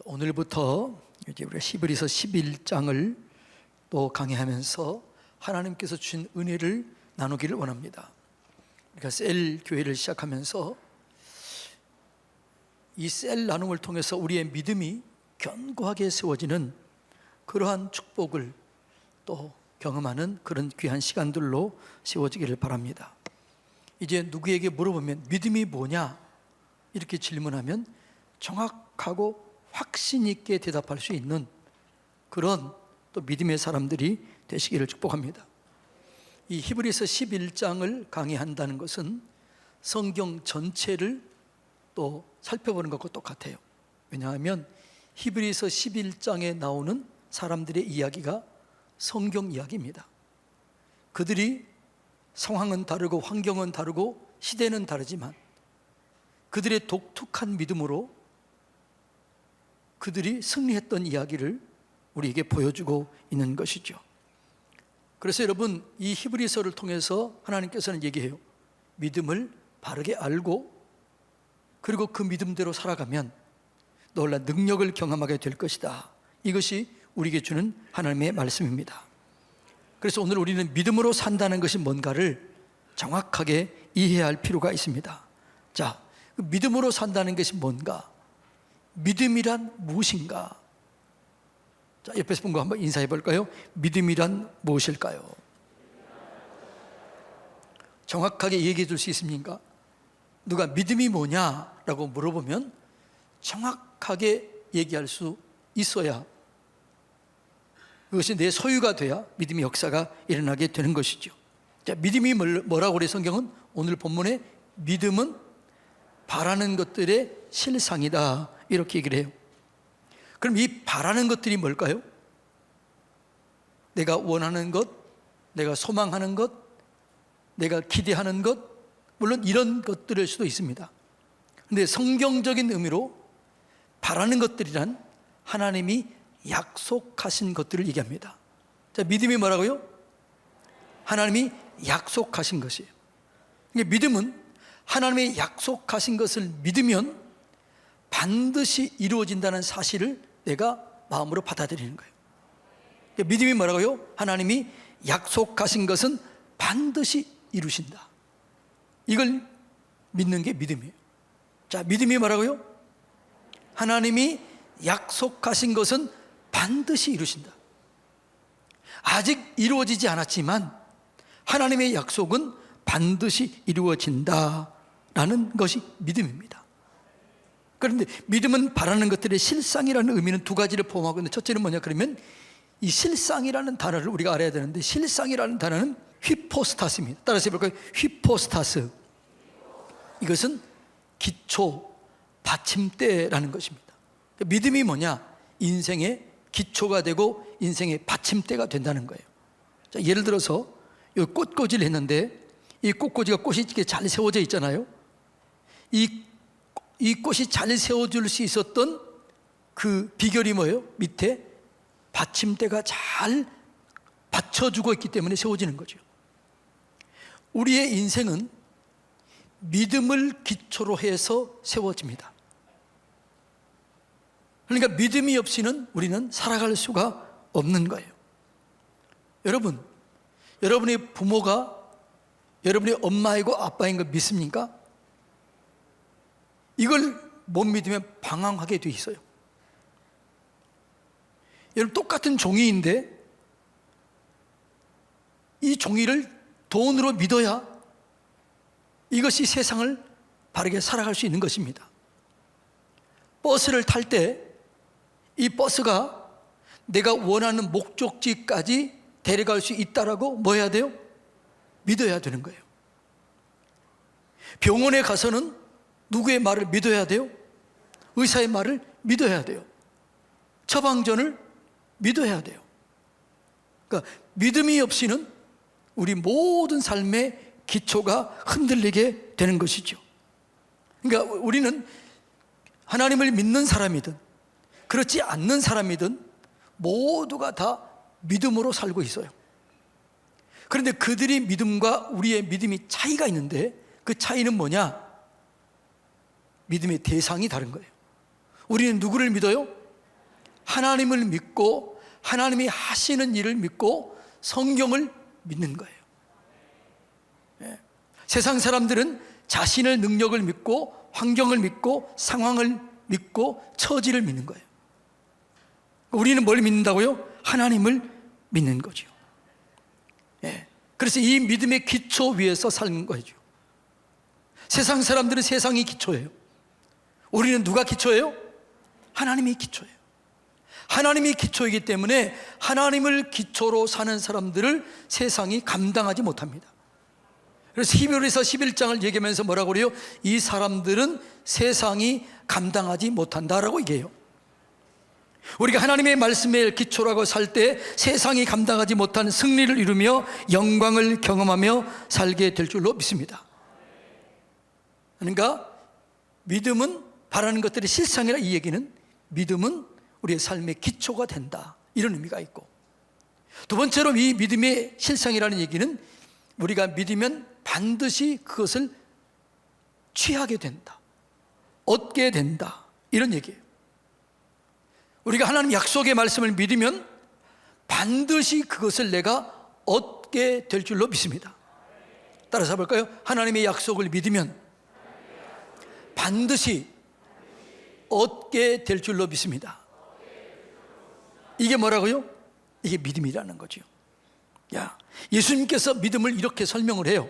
오늘부터 이제 우리가 히브리서 11장을 또 강의하면서 하나님께서 주신 은혜를 나누기를 원합니다. 그러니까 셀 교회를 시작하면서 이 셀 나눔을 통해서 우리의 믿음이 견고하게 세워지는 그러한 축복을 또 경험하는 그런 귀한 시간들로 세워지기를 바랍니다. 이제 누구에게 물어보면 믿음이 뭐냐 이렇게 질문하면 정확하고 확신 있게 대답할 수 있는 그런 또 믿음의 사람들이 되시기를 축복합니다. 이 히브리서 11장을 강의한다는 것은 성경 전체를 또 살펴보는 것과 똑같아요. 왜냐하면 히브리서 11장에 나오는 사람들의 이야기가 성경 이야기입니다. 그들이 상황은 다르고 환경은 다르고 시대는 다르지만 그들의 독특한 믿음으로 그들이 승리했던 이야기를 우리에게 보여주고 있는 것이죠. 그래서 여러분, 이 히브리서를 통해서 하나님께서는 얘기해요. 믿음을 바르게 알고 그리고 그 믿음대로 살아가면 놀라운 능력을 경험하게 될 것이다. 이것이 우리에게 주는 하나님의 말씀입니다. 그래서 오늘 우리는 믿음으로 산다는 것이 뭔가를 정확하게 이해해야 할 필요가 있습니다. 자, 믿음으로 산다는 것이 뭔가? 믿음이란 무엇인가? 자, 옆에서 본 거 한번 인사해 볼까요? 믿음이란 무엇일까요? 정확하게 얘기해 줄 수 있습니까? 누가 믿음이 뭐냐라고 물어보면 정확하게 얘기할 수 있어야 그것이 내 소유가 돼야 믿음의 역사가 일어나게 되는 것이죠. 자, 믿음이 뭐라고 그래 성경은? 오늘 본문에 믿음은 바라는 것들의 실상이다 이렇게 얘기를 해요. 그럼 이 바라는 것들이 뭘까요? 내가 원하는 것, 내가 소망하는 것, 내가 기대하는 것, 물론 이런 것들일 수도 있습니다. 그런데 성경적인 의미로 바라는 것들이란 하나님이 약속하신 것들을 얘기합니다. 자, 믿음이 뭐라고요? 하나님이 약속하신 것이에요. 그러니까 믿음은 하나님의 약속하신 것을 믿으면 반드시 이루어진다는 사실을 내가 마음으로 받아들이는 거예요. 그러니까 믿음이 뭐라고요? 하나님이 약속하신 것은 반드시 이루신다. 이걸 믿는 게 믿음이에요. 자, 믿음이 뭐라고요? 하나님이 약속하신 것은 반드시 이루신다. 아직 이루어지지 않았지만 하나님의 약속은 반드시 이루어진다라는 것이 믿음입니다. 그런데 믿음은 바라는 것들의 실상이라는 의미는 두 가지를 포함하고 있는데, 첫째는 뭐냐 그러면 이 실상이라는 단어를 우리가 알아야 되는데, 실상이라는 단어는 휘포스타스입니다. 따라서 해볼까요? 휘포스타스. 이것은 기초, 받침대라는 것입니다. 믿음이 뭐냐? 인생의 기초가 되고 인생의 받침대가 된다는 거예요. 자, 예를 들어서 이 꽃꽂이를 했는데 이 꽃꽂이가 꽃이 이렇게 잘 세워져 있잖아요. 이 꽃이 잘 세워질 수 있었던 그 비결이 뭐예요? 밑에 받침대가 잘 받쳐주고 있기 때문에 세워지는 거죠. 우리의 인생은 믿음을 기초로 해서 세워집니다. 그러니까 믿음이 없이는 우리는 살아갈 수가 없는 거예요. 여러분, 여러분의 부모가 여러분의 엄마이고 아빠인 거 믿습니까? 이걸 못 믿으면 방황하게 돼 있어요. 여러분, 똑같은 종이인데 이 종이를 돈으로 믿어야 이것이 세상을 바르게 살아갈 수 있는 것입니다. 버스를 탈 때 이 버스가 내가 원하는 목적지까지 데려갈 수 있다라고 뭐 해야 돼요? 믿어야 되는 거예요. 병원에 가서는 누구의 말을 믿어야 돼요? 의사의 말을 믿어야 돼요. 처방전을 믿어야 돼요. 그러니까 믿음이 없이는 우리 모든 삶의 기초가 흔들리게 되는 것이죠. 그러니까 우리는 하나님을 믿는 사람이든 그렇지 않는 사람이든 모두가 다 믿음으로 살고 있어요. 그런데 그들의 믿음과 우리의 믿음이 차이가 있는데 그 차이는 뭐냐? 믿음의 대상이 다른 거예요. 우리는 누구를 믿어요? 하나님을 믿고 하나님이 하시는 일을 믿고 성경을 믿는 거예요. 세상 사람들은 자신의 능력을 믿고 환경을 믿고 상황을 믿고 처지를 믿는 거예요. 우리는 뭘 믿는다고요? 하나님을 믿는 거죠. 그래서 이 믿음의 기초 위에서 사는 거죠. 세상 사람들은 세상이 기초예요. 우리는 누가 기초예요? 하나님이 기초예요. 하나님이 기초이기 때문에 하나님을 기초로 사는 사람들을 세상이 감당하지 못합니다. 그래서 히브리서 11장을 얘기하면서 뭐라고 그래요? 이 사람들은 세상이 감당하지 못한다라고 얘기해요. 우리가 하나님의 말씀에 기초라고 살 때 세상이 감당하지 못한 승리를 이루며 영광을 경험하며 살게 될 줄로 믿습니다. 그러니까 믿음은 바라는 것들이 실상이라, 이 얘기는 믿음은 우리의 삶의 기초가 된다, 이런 의미가 있고, 두 번째로 이 믿음의 실상이라는 얘기는 우리가 믿으면 반드시 그것을 취하게 된다, 얻게 된다, 이런 얘기예요. 우리가 하나님 약속의 말씀을 믿으면 반드시 그것을 내가 얻게 될 줄로 믿습니다. 따라서 볼까요? 하나님의 약속을 믿으면 반드시 얻게 될 줄로 믿습니다. 이게 뭐라고요? 이게 믿음이라는 거죠. 예수님께서 믿음을 이렇게 설명을 해요.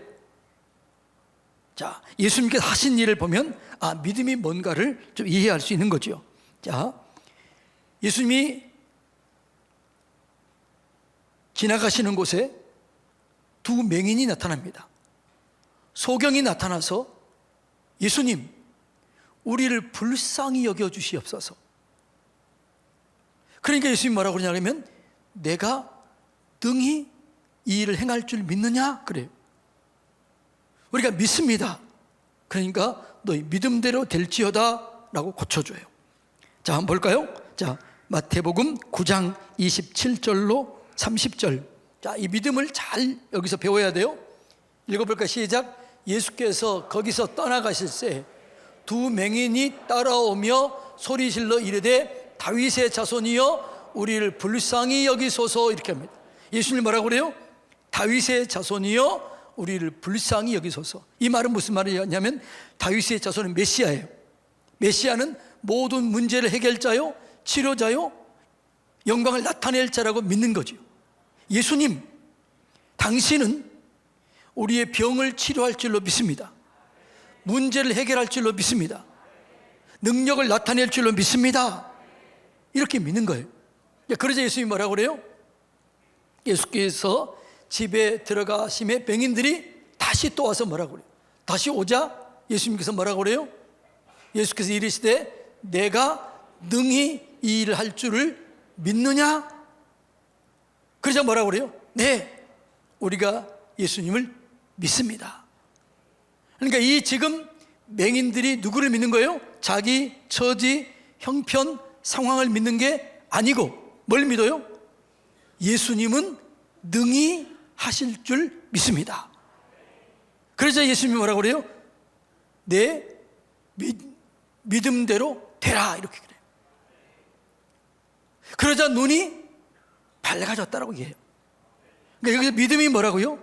자, 예수님께서 하신 일을 보면 믿음이 뭔가를 좀 이해할 수 있는 거죠. 자, 예수님이 지나가시는 곳에 두 맹인이 나타납니다. 소경이 나타나서 예수님, 우리를 불쌍히 여겨주시옵소서. 그러니까 예수님이 뭐라고 그러냐면, 내가 능히 이 일을 행할 줄 믿느냐? 그래요. 우리가 믿습니다. 그러니까 너희 믿음대로 될지어다 라고 고쳐줘요. 자, 한번 볼까요? 자, 마태복음 9장 27절로 30절. 자, 이 믿음을 잘 여기서 배워야 돼요. 읽어볼까요? 시작. 예수께서 거기서 떠나가실새 두 맹인이 따라오며 소리질러 이르되 다윗의 자손이여 우리를 불쌍히 여기소서, 이렇게 합니다. 예수님 뭐라고 그래요? 다윗의 자손이여 우리를 불쌍히 여기소서. 이 말은 무슨 말이냐면 다윗의 자손은 메시아예요. 메시아는 모든 문제를 해결자요, 치료자요, 영광을 나타낼 자라고 믿는 거죠. 예수님, 당신은 우리의 병을 치료할 줄로 믿습니다. 문제를 해결할 줄로 믿습니다. 능력을 나타낼 줄로 믿습니다. 이렇게 믿는 거예요. 그러자 예수님이 뭐라고 그래요? 예수께서 집에 들어가심에 맹인들이 다시 또 와서 뭐라고 그래요? 다시 오자 예수님께서 뭐라고 그래요? 예수께서 이르시되 내가 능히 이 일을 할 줄을 믿느냐? 그러자 뭐라고 그래요? 네, 우리가 예수님을 믿습니다. 그러니까 이 지금 맹인들이 누구를 믿는 거예요? 자기 처지, 형편, 상황을 믿는 게 아니고 뭘 믿어요? 예수님은 능히 하실 줄 믿습니다. 그러자 예수님이 뭐라고 그래요? 내 믿음대로 되라, 이렇게 그래요. 그러자 눈이 밝아졌다라고 얘기해요. 그러니까 여기서 믿음이 뭐라고요?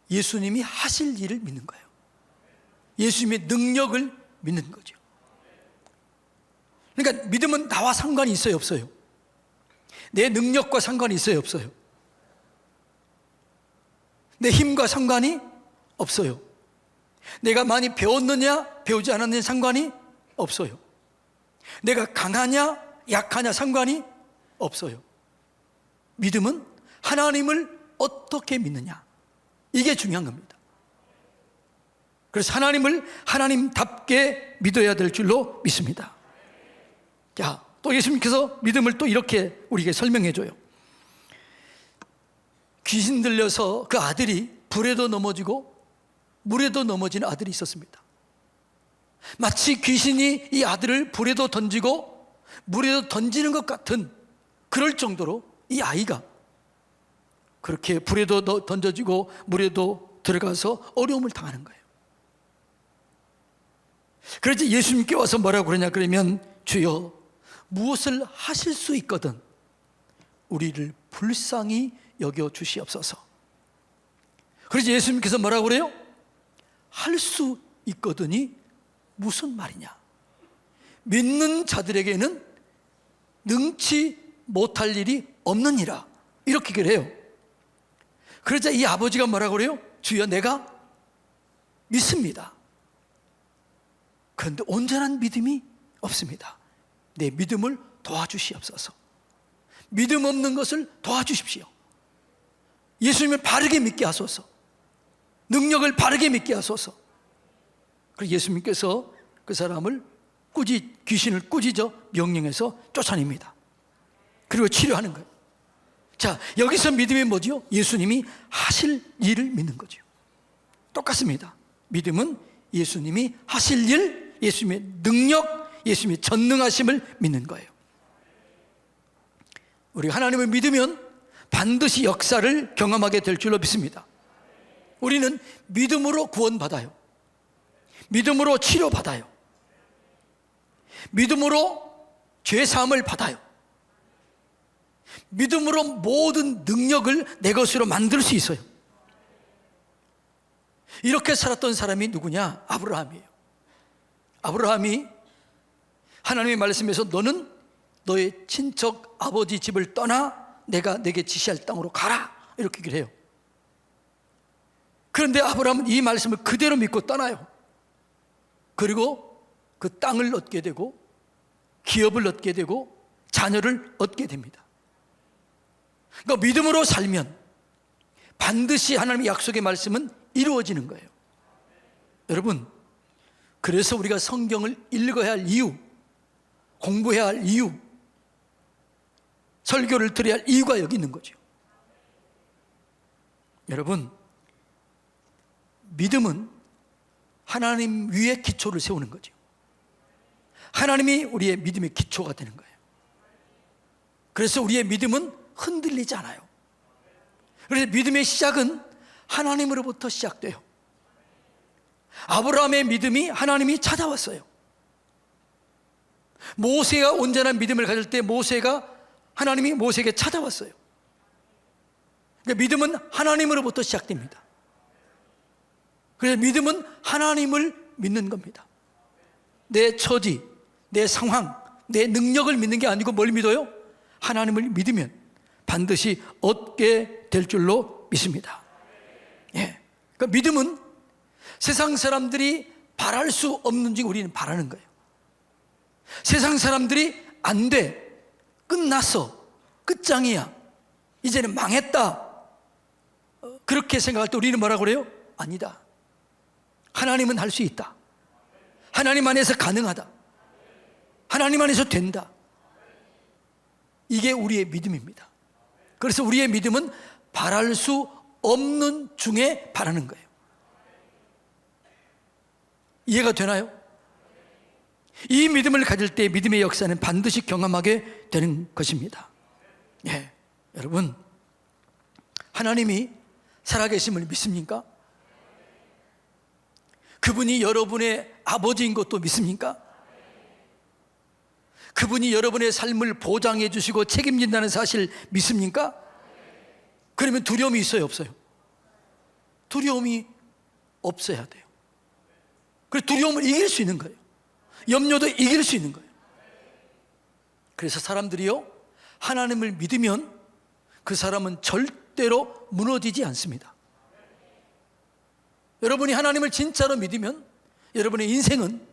예수님이 하실 일을 믿는 거예요. 예수님의 능력을 믿는 거죠. 그러니까 믿음은 나와 상관이 있어요, 없어요? 내 능력과 상관이 있어요, 없어요? 내 힘과 상관이 없어요. 내가 많이 배웠느냐 배우지 않았느냐 상관이 없어요. 내가 강하냐 약하냐 상관이 없어요. 믿음은 하나님을 어떻게 믿느냐, 이게 중요한 겁니다. 그래서 하나님을 하나님답게 믿어야 될 줄로 믿습니다. 자, 또 예수님께서 믿음을 또 이렇게 우리에게 설명해 줘요. 귀신 들려서 그 아들이 불에도 넘어지고 물에도 넘어지는 아들이 있었습니다. 마치 귀신이 이 아들을 불에도 던지고 물에도 던지는 것 같은, 그럴 정도로 이 아이가 그렇게 불에도 던져지고 물에도 들어가서 어려움을 당하는 거예요. 그래서 예수님께 와서 뭐라고 그러냐 그러면, 주여 무엇을 하실 수 있거든 우리를 불쌍히 여겨 주시옵소서. 그래서 예수님께서 뭐라고 그래요? 할 수 있거든이 무슨 말이냐? 믿는 자들에게는 능치 못할 일이 없느니라, 이렇게 그래요. 그러자 이 아버지가 뭐라고 그래요? 주여, 내가 믿습니다. 그런데 온전한 믿음이 없습니다. 내 믿음을 도와주시옵소서. 믿음 없는 것을 도와주십시오. 예수님을 바르게 믿게 하소서. 능력을 바르게 믿게 하소서. 그래서 예수님께서 그 사람을 귀신을 꾸짖어 명령해서 쫓아냅니다. 그리고 치료하는 거예요. 자, 여기서 믿음이 뭐지요? 예수님이 하실 일을 믿는 거죠. 똑같습니다. 믿음은 예수님이 하실 일, 예수님의 능력, 예수님의 전능하심을 믿는 거예요. 우리가 하나님을 믿으면 반드시 역사를 경험하게 될 줄로 믿습니다. 우리는 믿음으로 구원받아요. 믿음으로 치료받아요. 믿음으로 죄사함을 받아요. 믿음으로 모든 능력을 내 것으로 만들 수 있어요. 이렇게 살았던 사람이 누구냐? 아브라함이에요. 아브라함이 하나님의 말씀에서 너는 너의 친척 아버지 집을 떠나 내가 내게 지시할 땅으로 가라, 이렇게 얘기를 해요. 그런데 아브라함은 이 말씀을 그대로 믿고 떠나요. 그리고 그 땅을 얻게 되고 기업을 얻게 되고 자녀를 얻게 됩니다. 그러니까 믿음으로 살면 반드시 하나님의 약속의 말씀은 이루어지는 거예요. 여러분, 그래서 우리가 성경을 읽어야 할 이유, 공부해야 할 이유, 설교를 들어야 할 이유가 여기 있는 거죠. 여러분, 믿음은 하나님 위에 기초를 세우는 거죠. 하나님이 우리의 믿음의 기초가 되는 거예요. 그래서 우리의 믿음은 흔들리지 않아요. 그래서 믿음의 시작은 하나님으로부터 시작돼요. 아브라함의 믿음이 하나님이 찾아왔어요. 모세가 온전한 믿음을 가질 때 하나님이 모세에게 찾아왔어요. 그러니까 믿음은 하나님으로부터 시작됩니다. 그래서 믿음은 하나님을 믿는 겁니다. 내 처지, 내 상황, 내 능력을 믿는 게 아니고 뭘 믿어요? 하나님을 믿으면 반드시 얻게 될 줄로 믿습니다. 예. 그러니까 믿음은 세상 사람들이 바랄 수 없는 중 우리는 바라는 거예요. 세상 사람들이 안 돼, 끝났어, 끝장이야, 이제는 망했다, 그렇게 생각할 때 우리는 뭐라고 그래요? 아니다. 하나님은 할 수 있다. 하나님 안에서 가능하다. 하나님 안에서 된다. 이게 우리의 믿음입니다. 그래서 우리의 믿음은 바랄 수 없는 중에 바라는 거예요. 이해가 되나요? 이 믿음을 가질 때 믿음의 역사는 반드시 경험하게 되는 것입니다. 예, 여러분, 하나님이 살아계심을 믿습니까? 그분이 여러분의 아버지인 것도 믿습니까? 그분이 여러분의 삶을 보장해 주시고 책임진다는 사실 믿습니까? 그러면 두려움이 있어요, 없어요? 두려움이 없어야 돼요. 그래서 두려움을 이길 수 있는 거예요. 염려도 이길 수 있는 거예요. 그래서 사람들이요, 하나님을 믿으면 그 사람은 절대로 무너지지 않습니다. 여러분이 하나님을 진짜로 믿으면 여러분의 인생은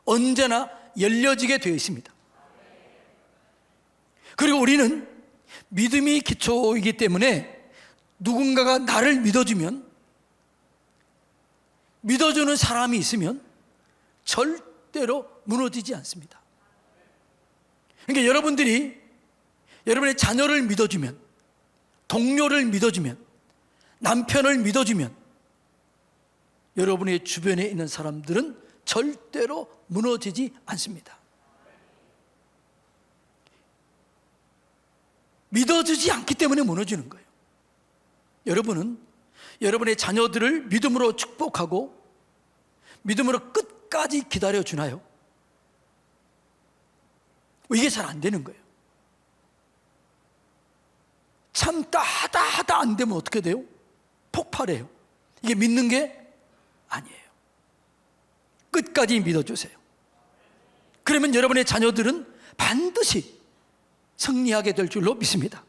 언제나 열려지게 되어 있습니다. 그리고 우리는 믿음이 기초이기 때문에 누군가가 나를 믿어주면, 믿어주는 사람이 있으면 절대로 무너지지 않습니다. 그러니까 여러분들이 여러분의 자녀를 믿어주면, 동료를 믿어주면, 남편을 믿어주면 여러분의 주변에 있는 사람들은 절대로 무너지지 않습니다. 믿어주지 않기 때문에 무너지는 거예요. 여러분은 여러분의 자녀들을 믿음으로 축복하고 믿음으로 끝까지 기다려주나요? 이게 잘 안 되는 거예요. 참다 하다 안 되면 어떻게 돼요? 폭발해요. 이게 믿는 게 아니에요. 끝까지 믿어주세요. 그러면 여러분의 자녀들은 반드시 승리하게 될 줄로 믿습니다.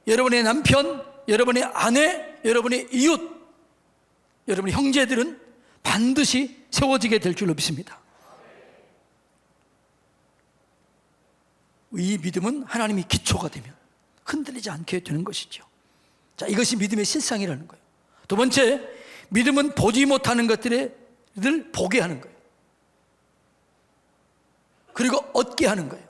여러분의 남편, 여러분의 아내, 여러분의 이웃, 여러분의 형제들은 반드시 세워지게 될 줄로 믿습니다. 이 믿음은 하나님이 기초가 되면 흔들리지 않게 되는 것이죠. 자, 이것이 믿음의 실상이라는 거예요. 두 번째, 믿음은 보지 못하는 것들을 보게 하는 거예요. 그리고 얻게 하는 거예요.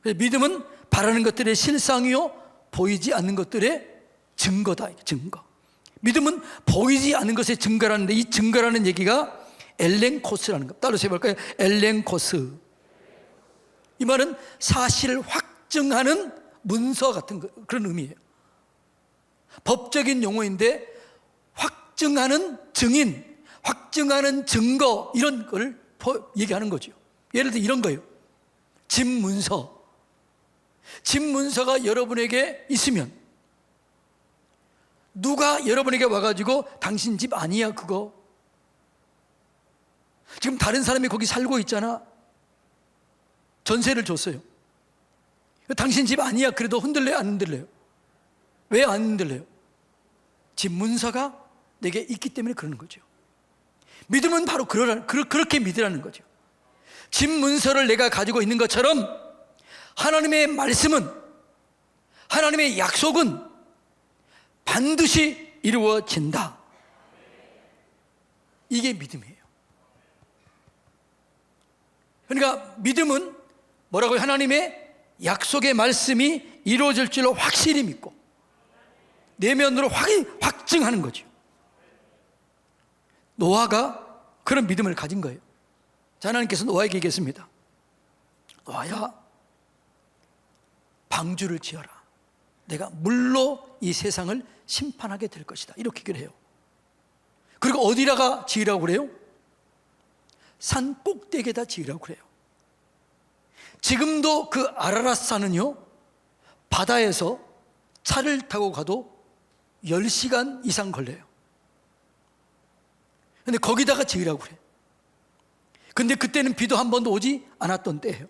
믿음은 바라는 것들의 실상이요 보이지 않는 것들의 증거다. 증거. 믿음은 보이지 않는 것의 증거라는데, 이 증거라는 얘기가 엘렌코스라는 거. 따로 해볼까요? 엘렌코스. 이 말은 사실을 확증하는 문서 같은 그런 의미예요. 법적인 용어인데 확증하는 증인, 확증하는 증거, 이런 걸 얘기하는 거죠. 예를 들어 이런 거예요. 집 문서. 집 문서가 여러분에게 있으면 누가 여러분에게 와가지고 당신 집 아니야 그거, 지금 다른 사람이 거기 살고 있잖아, 전세를 줬어요, 당신 집 아니야, 그래도 흔들려요 안 흔들려요? 왜 안 흔들려요? 집 문서가 내게 있기 때문에 그러는 거죠. 믿음은 바로 그렇게 믿으라는 거죠. 집 문서를 내가 가지고 있는 것처럼 하나님의 말씀은, 하나님의 약속은 반드시 이루어진다. 이게 믿음이에요. 그러니까 믿음은 뭐라고요? 하나님의 약속의 말씀이 이루어질 줄로 확실히 믿고 내면으로 확증하는 거죠. 노아가 그런 믿음을 가진 거예요. 자, 하나님께서 노아에게 얘기했습니다. 노아야, 방주를 지어라. 내가 물로 이 세상을 심판하게 될 것이다. 이렇게 얘기를 해요. 그리고 어디다가 지으라고 그래요? 산 꼭대기에다 지으라고 그래요. 지금도 그 아라랏산은요, 바다에서 차를 타고 가도 10시간 이상 걸려요. 근데 거기다가 지으라고 그래요. 근데 그때는 비도 한 번도 오지 않았던 때예요.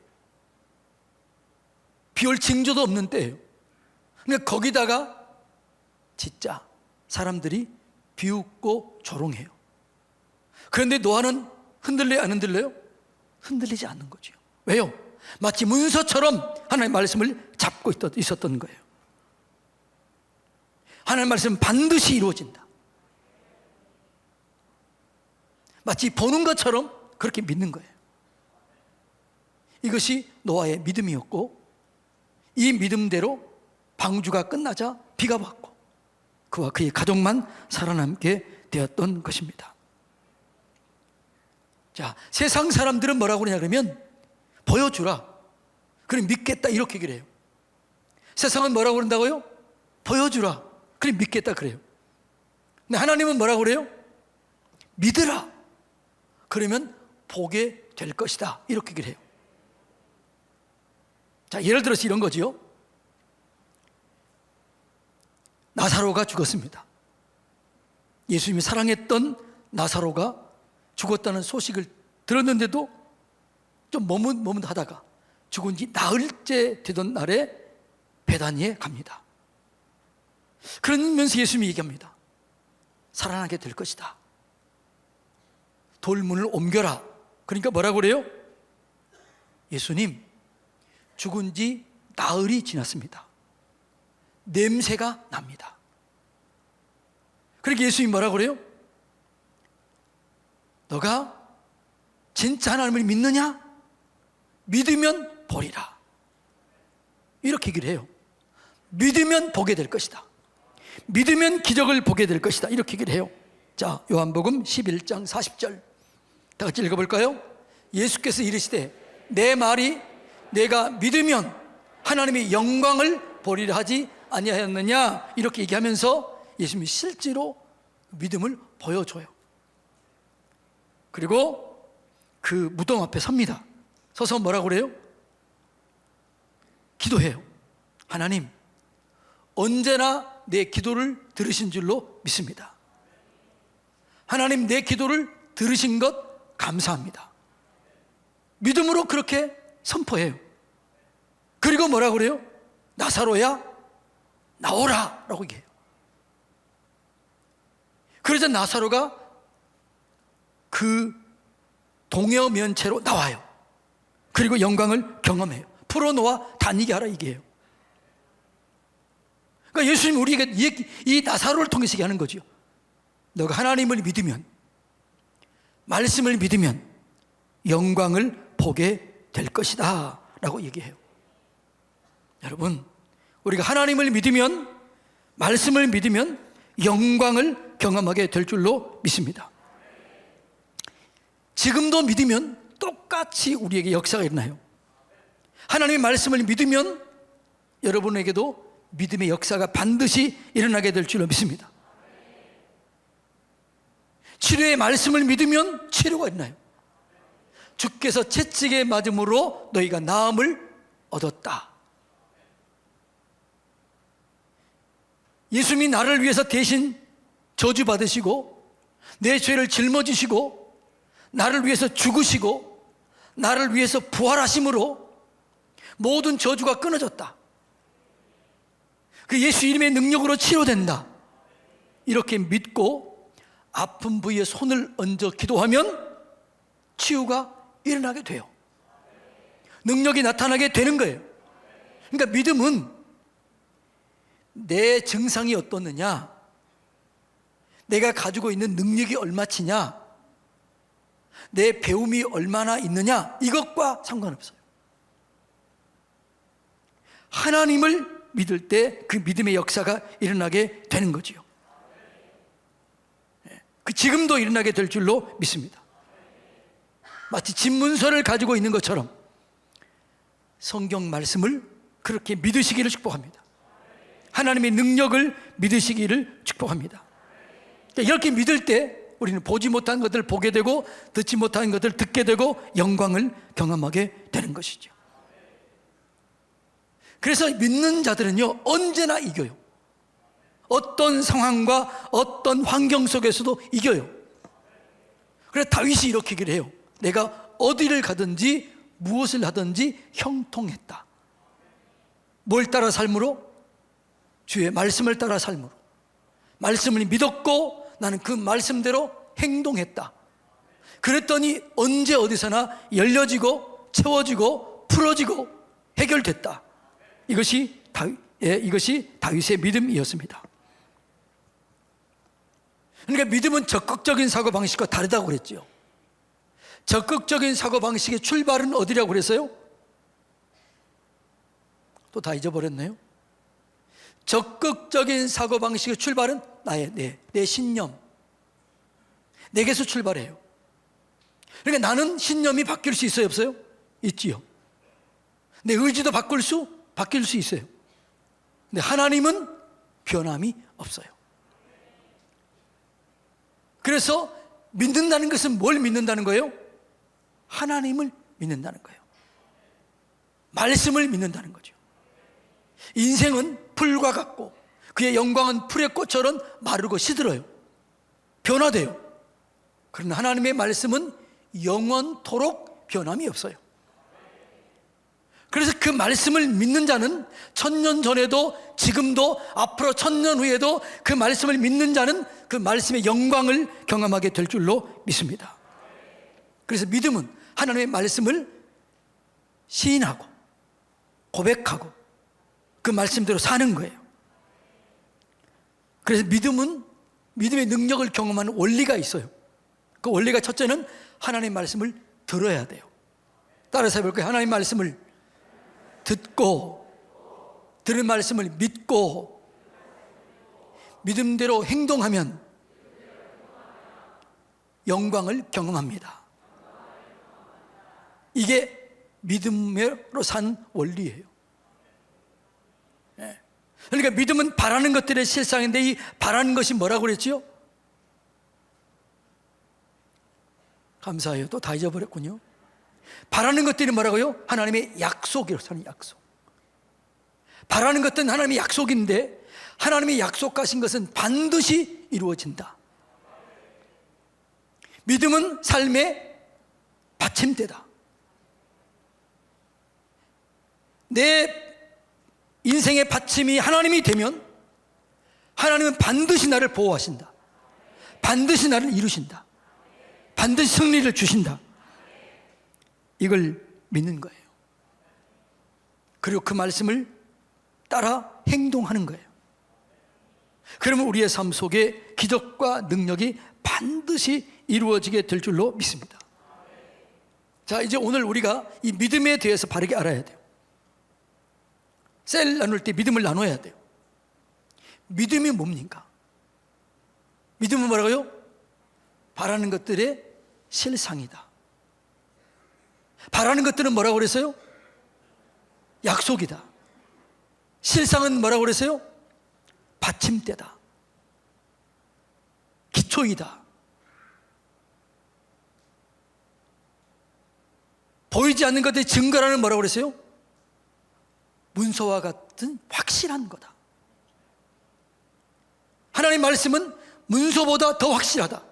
비 올 징조도 없는 때예요. 그러니까 거기다가 진짜 사람들이 비웃고 조롱해요. 그런데 노아는 흔들려요 안 흔들려요? 흔들리지 않는 거죠. 왜요? 마치 문서처럼 하나님의 말씀을 잡고 있었던 거예요. 하나님의 말씀은 반드시 이루어진다. 마치 보는 것처럼 그렇게 믿는 거예요. 이것이 노아의 믿음이었고, 이 믿음대로 방주가 끝나자 비가 왔고 그와 그의 가족만 살아남게 되었던 것입니다. 자, 세상 사람들은 뭐라고 그러냐 그러면 보여주라, 그럼 믿겠다, 이렇게 얘기를 해요. 세상은 뭐라고 그런다고요? 보여주라, 그럼 믿겠다 그래요. 근데 하나님은 뭐라고 그래요? 믿으라, 그러면 보게 될 것이다, 이렇게 얘기를 해요. 자, 예를 들어서 이런 거지요. 나사로가 죽었습니다. 예수님이 사랑했던 나사로가 죽었다는 소식을 들었는데도 좀 머뭇머뭇하다가 죽은 지 나흘째 되던 날에 베다니에 갑니다. 그러면서 예수님이 얘기합니다. 살아나게 될 것이다. 돌문을 옮겨라. 그러니까 뭐라고 그래요? 예수님, 죽은 지 나흘이 지났습니다. 냄새가 납니다. 그러니까 예수님이 뭐라고 그래요? 너가 진짜 하나님을 믿느냐? 믿으면 보리라. 이렇게 얘기를 해요. 믿으면 보게 될 것이다. 믿으면 기적을 보게 될 것이다. 이렇게 얘기를 해요. 자, 요한복음 11장 40절 다 같이 읽어볼까요? 예수께서 이르시되 내 말이 내가 믿으면 하나님의 영광을 보리라 하지 아니하였느냐, 이렇게 얘기하면서 예수님이 실제로 믿음을 보여줘요. 그리고 그 무덤 앞에 섭니다. 서서 뭐라고 그래요? 기도해요. 하나님, 언제나 내 기도를 들으신 줄로 믿습니다. 하나님, 내 기도를 들으신 것 감사합니다. 믿음으로 그렇게 선포해요. 그리고 뭐라고 그래요? 나사로야 나오라 라고 얘기해요. 그러자 나사로가 그 동여면체로 나와요. 그리고 영광을 경험해요. 풀어놓아 다니게 하라 얘기해요. 그러니까 예수님이 우리에게 이 나사로를 통해서 얘기하는 거죠. 너가 하나님을 믿으면, 말씀을 믿으면 영광을 보게 될 것이다 라고 얘기해요. 여러분, 우리가 하나님을 믿으면, 말씀을 믿으면 영광을 경험하게 될 줄로 믿습니다. 지금도 믿으면 똑같이 우리에게 역사가 일어나요. 하나님의 말씀을 믿으면 여러분에게도 믿음의 역사가 반드시 일어나게 될 줄로 믿습니다. 치료의 말씀을 믿으면 치료가 일어나요. 주께서 채찍에 맞음으로 너희가 나음을 얻었다. 예수님이 나를 위해서 대신 저주받으시고 내 죄를 짊어지시고 나를 위해서 죽으시고 나를 위해서 부활하심으로 모든 저주가 끊어졌다. 그 예수 이름의 능력으로 치료된다. 이렇게 믿고 아픈 부위에 손을 얹어 기도하면 치유가 일어나게 돼요. 능력이 나타나게 되는 거예요. 그러니까 믿음은 내 증상이 어떻느냐, 내가 가지고 있는 능력이 얼마치냐, 내 배움이 얼마나 있느냐, 이것과 상관없어요. 하나님을 믿을 때 그 믿음의 역사가 일어나게 되는 거지요. 그 지금도 일어나게 될 줄로 믿습니다. 마치 집문서를 가지고 있는 것처럼 성경 말씀을 그렇게 믿으시기를 축복합니다. 하나님의 능력을 믿으시기를 축복합니다. 이렇게 믿을 때 우리는 보지 못한 것들을 보게 되고 듣지 못한 것들을 듣게 되고 영광을 경험하게 되는 것이죠. 그래서 믿는 자들은요, 언제나 이겨요. 어떤 상황과 어떤 환경 속에서도 이겨요. 그래서 다윗이 이렇게 얘기를 해요. 내가 어디를 가든지 무엇을 하든지 형통했다. 뭘 따라 삶으로? 주의 말씀을 따라 삶으로. 말씀을 믿었고 나는 그 말씀대로 행동했다. 그랬더니 언제 어디서나 열려지고 채워지고 풀어지고 해결됐다. 이것이 다윗의 믿음이었습니다. 그러니까 믿음은 적극적인 사고방식과 다르다고 그랬죠. 적극적인 사고방식의 출발은 어디라고 그랬어요? 또 다 잊어버렸네요. 적극적인 사고방식의 출발은 내 신념, 내게서 출발해요. 그러니까 나는 신념이 바뀔 수 있어요, 없어요? 있지요. 내 의지도 바뀔 수 있어요. 근데 하나님은 변함이 없어요. 그래서 믿는다는 것은 뭘 믿는다는 거예요? 하나님을 믿는다는 거예요. 말씀을 믿는다는 거죠. 인생은 풀과 같고 그의 영광은 풀의 꽃처럼 마르고 시들어요. 변화돼요. 그러나 하나님의 말씀은 영원토록 변함이 없어요. 그래서 그 말씀을 믿는 자는 1000년 전에도 지금도 앞으로 1000년 후에도 그 말씀을 믿는 자는 그 말씀의 영광을 경험하게 될 줄로 믿습니다. 그래서 믿음은 하나님의 말씀을 시인하고 고백하고 그 말씀대로 사는 거예요. 그래서 믿음은 믿음의 능력을 경험하는 원리가 있어요. 그 원리가 첫째는 하나님의 말씀을 들어야 돼요. 따라서 해볼까요? 하나님의 말씀을 듣고 들은 말씀을 믿고 믿음대로 행동하면 영광을 경험합니다. 이게 믿음으로 산 원리예요. 그러니까 믿음은 바라는 것들의 실상인데 이 바라는 것이 뭐라고 그랬지요? 감사해요. 또 다 잊어버렸군요. 바라는 것들이 뭐라고요? 하나님의 약속이라고 하는 약속. 바라는 것은 하나님의 약속인데 하나님이 약속하신 것은 반드시 이루어진다. 믿음은 삶의 받침대다. 내 인생의 받침이 하나님이 되면 하나님은 반드시 나를 보호하신다. 반드시 나를 이루신다. 반드시 승리를 주신다. 이걸 믿는 거예요. 그리고 그 말씀을 따라 행동하는 거예요. 그러면 우리의 삶 속에 기적과 능력이 반드시 이루어지게 될 줄로 믿습니다. 자, 이제 오늘 우리가 이 믿음에 대해서 바르게 알아야 돼요. 셀 나눌 때 믿음을 나눠야 돼요. 믿음이 뭡니까? 믿음은 뭐라고요? 바라는 것들의 실상이다. 바라는 것들은 뭐라고 그랬어요? 약속이다. 실상은 뭐라고 그랬어요? 받침대다. 기초이다. 보이지 않는 것들의 증거라는 뭐라고 그랬어요? 문서와 같은 확실한 거다. 하나님 말씀은 문서보다 더 확실하다.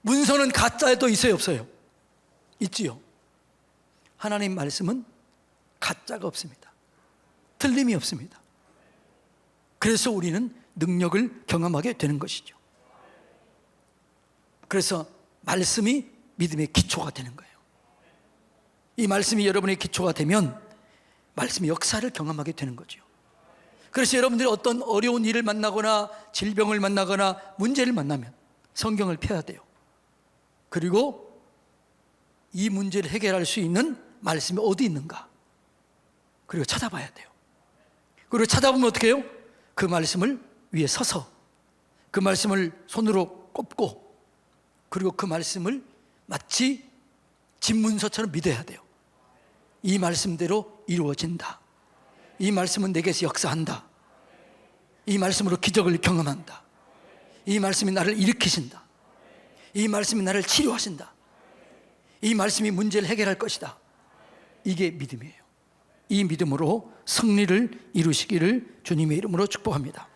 문서는 가짜에도 있어요, 없어요? 있지요. 하나님 말씀은 가짜가 없습니다. 틀림이 없습니다. 그래서 우리는 능력을 경험하게 되는 것이죠. 그래서 말씀이 믿음의 기초가 되는 거예요. 이 말씀이 여러분의 기초가 되면 말씀의 역사를 경험하게 되는 거죠. 그래서 여러분들이 어떤 어려운 일을 만나거나 질병을 만나거나 문제를 만나면 성경을 펴야 돼요. 그리고 이 문제를 해결할 수 있는 말씀이 어디 있는가? 그리고 찾아봐야 돼요. 그리고 찾아보면 어떻게 해요? 그 말씀을 위에 서서 그 말씀을 손으로 꼽고 그리고 그 말씀을 마치 집문서처럼 믿어야 돼요. 이 말씀대로 이루어진다. 이 말씀은 내게서 역사한다. 이 말씀으로 기적을 경험한다. 이 말씀이 나를 일으키신다. 이 말씀이 나를 치료하신다. 이 말씀이 문제를 해결할 것이다. 이게 믿음이에요. 이 믿음으로 승리를 이루시기를 주님의 이름으로 축복합니다.